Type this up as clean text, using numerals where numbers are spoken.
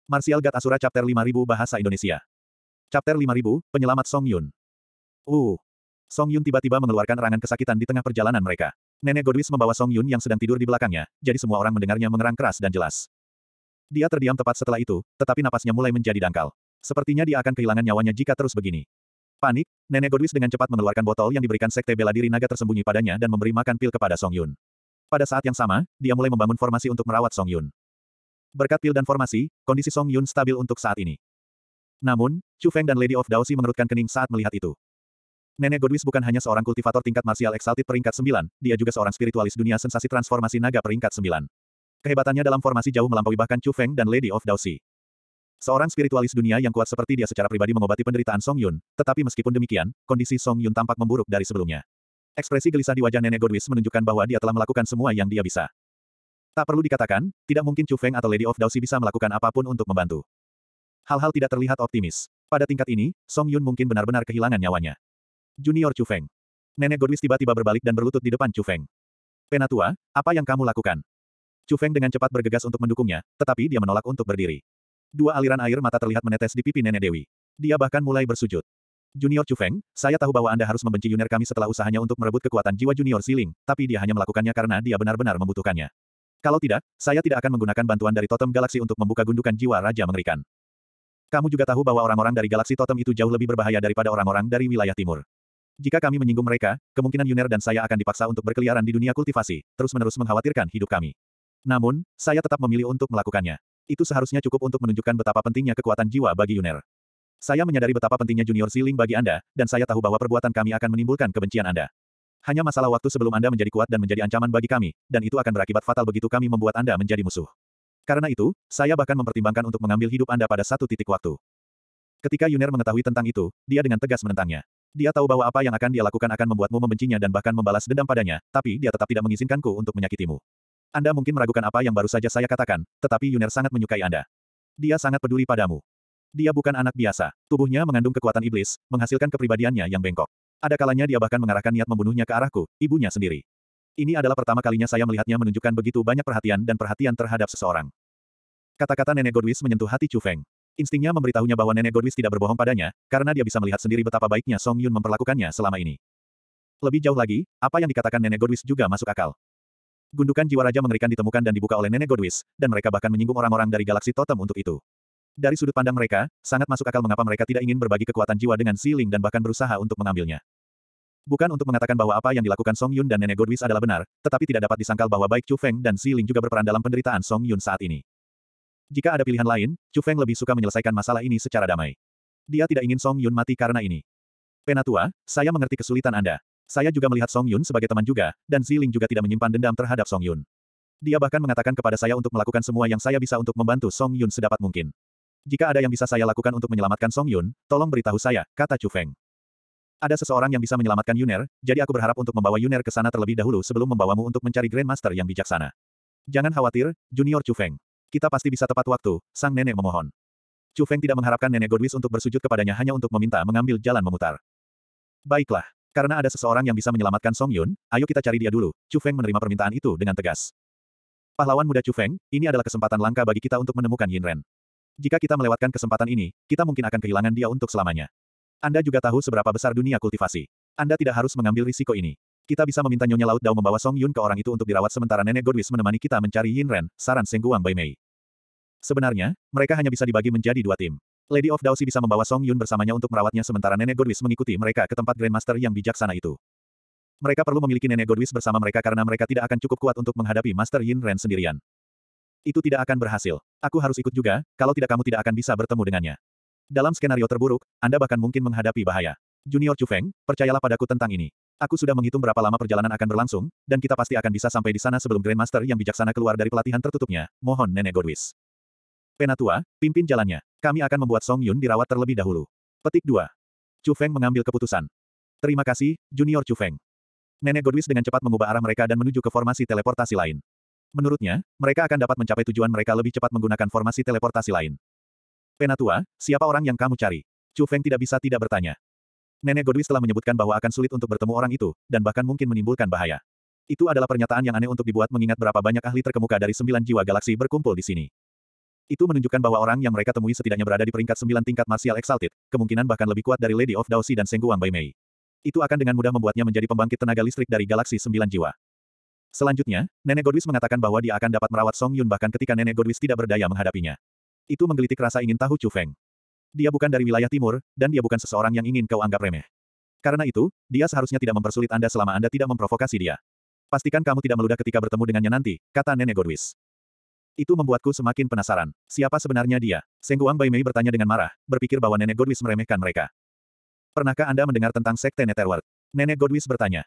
Martial God Asura Chapter 5000 Bahasa Indonesia. Chapter 5000, Penyelamat Song Yun. Song Yun tiba-tiba mengeluarkan erangan kesakitan di tengah perjalanan mereka. Nenek Godwis membawa Song Yun yang sedang tidur di belakangnya, jadi semua orang mendengarnya mengerang keras dan jelas. Dia terdiam tepat setelah itu, tetapi napasnya mulai menjadi dangkal. Sepertinya dia akan kehilangan nyawanya jika terus begini. Panik, Nenek Godwis dengan cepat mengeluarkan botol yang diberikan Sekte Bela Diri Naga tersembunyi padanya dan memberi makan pil kepada Song Yun. Pada saat yang sama, dia mulai membangun formasi untuk merawat Song Yun. Berkat pil dan formasi, kondisi Song Yun stabil untuk saat ini. Namun, Chu Feng dan Lady of Daoxi mengerutkan kening saat melihat itu. Nenek Godwis bukan hanya seorang kultivator tingkat martial exalted peringkat 9, dia juga seorang spiritualis dunia sensasi transformasi naga peringkat 9. Kehebatannya dalam formasi jauh melampaui bahkan Chu Feng dan Lady of Daoxi. Seorang spiritualis dunia yang kuat seperti dia secara pribadi mengobati penderitaan Song Yun, tetapi meskipun demikian, kondisi Song Yun tampak memburuk dari sebelumnya. Ekspresi gelisah di wajah Nenek Godwis menunjukkan bahwa dia telah melakukan semua yang dia bisa. Tak perlu dikatakan, tidak mungkin Chu Feng atau Lady of Daoxi bisa melakukan apapun untuk membantu. Hal-hal tidak terlihat optimis. Pada tingkat ini, Song Yun mungkin benar-benar kehilangan nyawanya. Junior Chu Feng. Nenek Godwis tiba-tiba berbalik dan berlutut di depan Chu Feng. Penatua, apa yang kamu lakukan? Chu Feng dengan cepat bergegas untuk mendukungnya, tetapi dia menolak untuk berdiri. Dua aliran air mata terlihat menetes di pipi Nenek Dewi. Dia bahkan mulai bersujud. Junior Chu Feng, saya tahu bahwa Anda harus membenci Yuner kami setelah usahanya untuk merebut kekuatan jiwa Junior Siling, tapi dia hanya melakukannya karena dia benar-benar membutuhkannya. Kalau tidak, saya tidak akan menggunakan bantuan dari Totem Galaksi untuk membuka gundukan jiwa Raja Mengerikan. Kamu juga tahu bahwa orang-orang dari Galaksi Totem itu jauh lebih berbahaya daripada orang-orang dari wilayah timur. Jika kami menyinggung mereka, kemungkinan Yuner dan saya akan dipaksa untuk berkeliaran di dunia kultivasi, terus-menerus mengkhawatirkan hidup kami. Namun, saya tetap memilih untuk melakukannya. Itu seharusnya cukup untuk menunjukkan betapa pentingnya kekuatan jiwa bagi Yuner. Saya menyadari betapa pentingnya Junior Siling bagi Anda, dan saya tahu bahwa perbuatan kami akan menimbulkan kebencian Anda. Hanya masalah waktu sebelum Anda menjadi kuat dan menjadi ancaman bagi kami, dan itu akan berakibat fatal begitu kami membuat Anda menjadi musuh. Karena itu, saya bahkan mempertimbangkan untuk mengambil hidup Anda pada satu titik waktu. Ketika Yuner mengetahui tentang itu, dia dengan tegas menentangnya. Dia tahu bahwa apa yang akan dia lakukan akan membuatmu membencinya dan bahkan membalas dendam padanya, tapi dia tetap tidak mengizinkanku untuk menyakitimu. Anda mungkin meragukan apa yang baru saja saya katakan, tetapi Yuner sangat menyukai Anda. Dia sangat peduli padamu. Dia bukan anak biasa. Tubuhnya mengandung kekuatan iblis, menghasilkan kepribadiannya yang bengkok. Ada kalanya dia bahkan mengarahkan niat membunuhnya ke arahku, ibunya sendiri. Ini adalah pertama kalinya saya melihatnya menunjukkan begitu banyak perhatian dan perhatian terhadap seseorang. Kata-kata Nenek Godwis menyentuh hati Chu Feng. Instingnya memberitahunya bahwa Nenek Godwis tidak berbohong padanya, karena dia bisa melihat sendiri betapa baiknya Song Yun memperlakukannya selama ini. Lebih jauh lagi, apa yang dikatakan Nenek Godwis juga masuk akal. Gundukan jiwa Raja Mengerikan ditemukan dan dibuka oleh Nenek Godwis, dan mereka bahkan menyinggung orang-orang dari Galaksi Totem untuk itu. Dari sudut pandang mereka, sangat masuk akal mengapa mereka tidak ingin berbagi kekuatan jiwa dengan Siling dan bahkan berusaha untuk mengambilnya. Bukan untuk mengatakan bahwa apa yang dilakukan Song Yun dan Nenek Godwis adalah benar, tetapi tidak dapat disangkal bahwa baik Chu Feng dan Siling juga berperan dalam penderitaan Song Yun saat ini. Jika ada pilihan lain, Chu Feng lebih suka menyelesaikan masalah ini secara damai. Dia tidak ingin Song Yun mati karena ini. Penatua, saya mengerti kesulitan Anda. Saya juga melihat Song Yun sebagai teman juga, dan Siling juga tidak menyimpan dendam terhadap Song Yun. Dia bahkan mengatakan kepada saya untuk melakukan semua yang saya bisa untuk membantu Song Yun sedapat mungkin. Jika ada yang bisa saya lakukan untuk menyelamatkan Song Yun, tolong beritahu saya, kata Chu Feng. Ada seseorang yang bisa menyelamatkan Yuner, jadi aku berharap untuk membawa Yuner ke sana terlebih dahulu sebelum membawamu untuk mencari Grandmaster yang bijaksana. Jangan khawatir, Junior Chu Feng. Kita pasti bisa tepat waktu, sang nenek memohon. Chu Feng tidak mengharapkan Nenek Godwis untuk bersujud kepadanya hanya untuk meminta mengambil jalan memutar. Baiklah, karena ada seseorang yang bisa menyelamatkan Song Yun, ayo kita cari dia dulu. Chu Feng menerima permintaan itu dengan tegas. Pahlawan muda Chu Feng, ini adalah kesempatan langka bagi kita untuk menemukan Yin Ren. Jika kita melewatkan kesempatan ini, kita mungkin akan kehilangan dia untuk selamanya. Anda juga tahu seberapa besar dunia kultivasi. Anda tidak harus mengambil risiko ini. Kita bisa meminta Nyonya Laut Dao membawa Song Yun ke orang itu untuk dirawat sementara Nenek Godwis menemani kita mencari Yin Ren, saran Sengguang Bai Mei. Sebenarnya, mereka hanya bisa dibagi menjadi dua tim. Lady of Daoxi bisa membawa Song Yun bersamanya untuk merawatnya sementara Nenek Godwis mengikuti mereka ke tempat Grandmaster yang bijaksana itu. Mereka perlu memiliki Nenek Godwis bersama mereka karena mereka tidak akan cukup kuat untuk menghadapi Master Yin Ren sendirian. Itu tidak akan berhasil. Aku harus ikut juga, kalau tidak kamu tidak akan bisa bertemu dengannya. Dalam skenario terburuk, Anda bahkan mungkin menghadapi bahaya. Junior Chu Feng, percayalah padaku tentang ini. Aku sudah menghitung berapa lama perjalanan akan berlangsung, dan kita pasti akan bisa sampai di sana sebelum Grandmaster yang bijaksana keluar dari pelatihan tertutupnya. Mohon Nenek Godwis. Penatua, pimpin jalannya. Kami akan membuat Song Yun dirawat terlebih dahulu. Petik 2. Chu Feng mengambil keputusan. Terima kasih, Junior Chu Feng. Nenek Godwis dengan cepat mengubah arah mereka dan menuju ke formasi teleportasi lain. Menurutnya, mereka akan dapat mencapai tujuan mereka lebih cepat menggunakan formasi teleportasi lain. Penatua, siapa orang yang kamu cari? Chu Feng tidak bisa tidak bertanya. Nenek Godwis telah menyebutkan bahwa akan sulit untuk bertemu orang itu, dan bahkan mungkin menimbulkan bahaya. Itu adalah pernyataan yang aneh untuk dibuat mengingat berapa banyak ahli terkemuka dari 9 jiwa galaksi berkumpul di sini. Itu menunjukkan bahwa orang yang mereka temui setidaknya berada di peringkat 9 tingkat martial exalted, kemungkinan bahkan lebih kuat dari Lady of Daoxi dan Sengguang Bai Mei. Itu akan dengan mudah membuatnya menjadi pembangkit tenaga listrik dari galaksi 9 jiwa. Selanjutnya, Nenek Godwis mengatakan bahwa dia akan dapat merawat Song Yun bahkan ketika Nenek Godwis tidak berdaya menghadapinya. Itu menggelitik rasa ingin tahu Chu Feng. Dia bukan dari wilayah timur, dan dia bukan seseorang yang ingin kau anggap remeh. Karena itu, dia seharusnya tidak mempersulit Anda selama Anda tidak memprovokasi dia. Pastikan kamu tidak meludah ketika bertemu dengannya nanti, kata Nenek Godwis. Itu membuatku semakin penasaran. Siapa sebenarnya dia? Sengguang Bai Mei bertanya dengan marah, berpikir bahwa Nenek Godwis meremehkan mereka. Pernahkah Anda mendengar tentang Sekte Netherworld? Nenek Godwis bertanya.